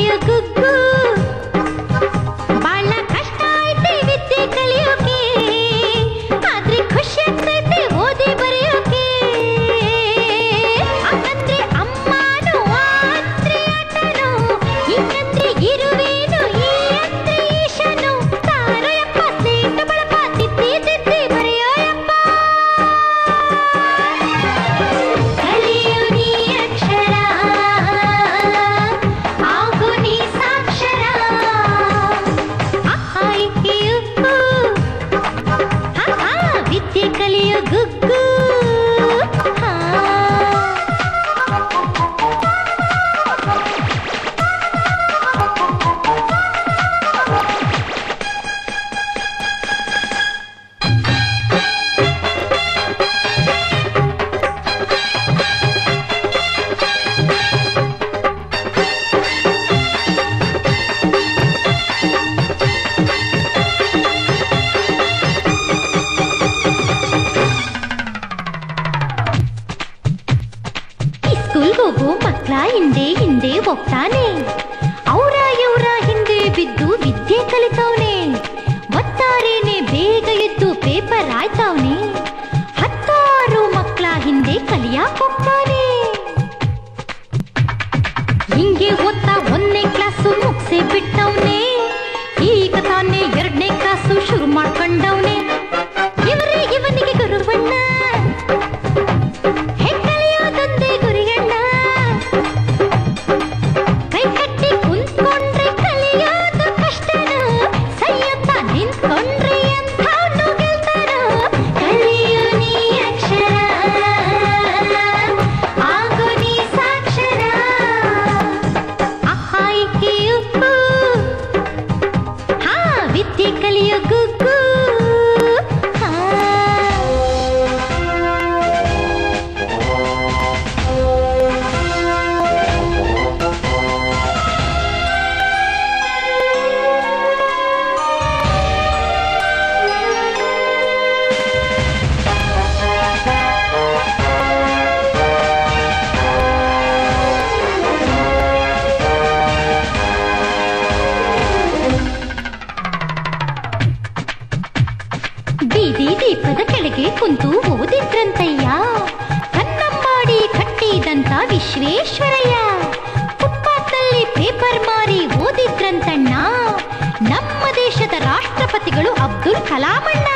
ಕಲಿಯೋ ಗುಗ್ಗು ಬಾಳ ಕಷ್ಟ ಐತೆ ವಿದ್ಯೆ ಕಲಿಯೋಕೆ ಆದ್ರೆ ಖುಷಿ ಆಗ್ತೈತೆ ಓದಿ ಬರೆಯೋಕೆ ಹಂಗಂದ್ರೆ ಅಮ್ಮನೂ ಆದ್ರೆ ಆಟನೋ ಹಿಂಗಂದ್ರೆ ಇರುವೇನು ಈ ಅಂದ್ರೆ ಈಶನು ತಾರೋ ಯಪ್ಪ ಸ್ಲೇಟ್ ಬಳಪ ತಿದ್ದಿ ತಿದ್ದಿ ಬರೆಯೋ ಯಪ್ಪ ಕಲಿಯೋ ನೀ ಅಕ್ಷರ ಆಗು ನೀ ಸಾಕ್ಷರ ವಿದ್ಯೆ ಕಲಿಯೋ ಗುಗ್ಗು ಸ್ಕೂಲ್ಗೋಗೋ ಮಕ್ಳ ಹಿಂದೆ ಹಿಂದೆ ಹೋಗ್ತಾನೆ ಅವ್ರ ಇವ್ರ ಹಿಂದೆ ಬಿದ್ದು ವಿದ್ಯೆ ಕಲಿತವ್ನೆ ಒತ್ತಾರೇನೆ ಬೇಗ ಎದ್ದು ಪೇಪರ್ ಆಯ್ತವ್ನೆ 16 ಮಕ್ಳ ಹಿಂದೆ ಕಲಿಯಾಕ್ ಹೋಗ್ತಾನೆ ಹಿಂಗೆ ಓದ್ತಾ 1ನೇ ಕ್ಲಾಸು ಮುಗ್ಸೇ ಬಿಟ್ಟವ್ನೆ ಈಗ ತಾನೇ 2ನೇ ಕ್ಲಾಸು ಶುರು ಮಾಡ್ಕೊಂಡವ್ನೆ ಇವನಿಗೆ ಗುರುವಣ್ಣ ವಿದ್ಯೆ ಕಲಿಯೋ ಗುಗ್ಗು ಬೀದಿ ದೀಪದ ಕೆಳಗೆ ಕುಂತು ಓದಿದ್ರಂತಯ್ಯ ಕನ್ನಂಬಾಡಿ ಕಟ್ಟಿದಂತ ವಿಶ್ವೇಶ್ವರಯ್ಯ ಫುಟ್ಪಾತ್ನಲ್ಲಿ ಪೇಪರ್ ಮಾರಿ ಓದಿದ್ರಂತಣ್ಣ ನಮ್ಮ ದೇಶದ ರಾಷ್ಟ್ರಪತಿಗಳು ಅಬ್ದುಲ್ ಕಲಾಂ ಅಣ್ಣ